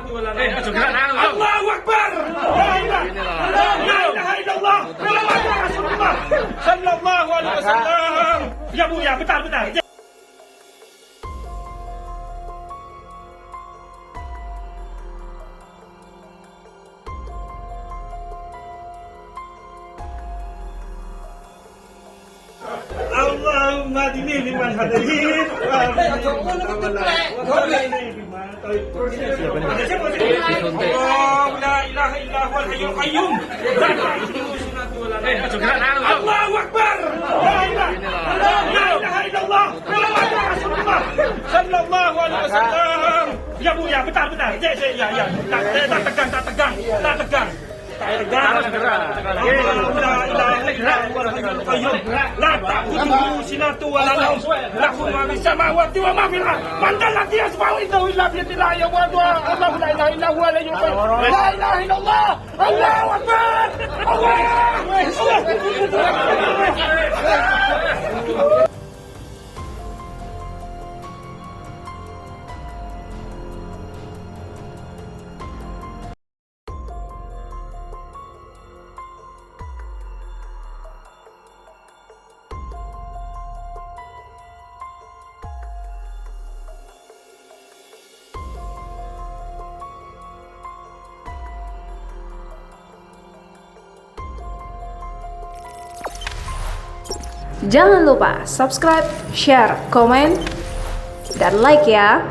Allahu Akbar. La ilaha illallah. Muhammadur Rasulullah sallallahu alaihi wasallam. Ya Bu, ya, bentar. Allahumma dini liman hadain wa la ilaha illa huwal hayyul qayyum. Allahu Akbar. La ilaha illallah. Muhammadur Rasulullah sallallahu alaihi wasallam. Ya Bu, ya, bentar. Ya. Tak tegang. La ta'khudhuhu sinatun wa la nawm. Lahu ma fis samawati wa ma fil ardh. Man dhal ladzi yashfa'u indahu illa bi idhnihi. Allahu la ilaha illa huwa al-hayyul qayyum. La ilaha illallah. Allahu Akbar. Jangan lupa subscribe, share, komen, dan like ya.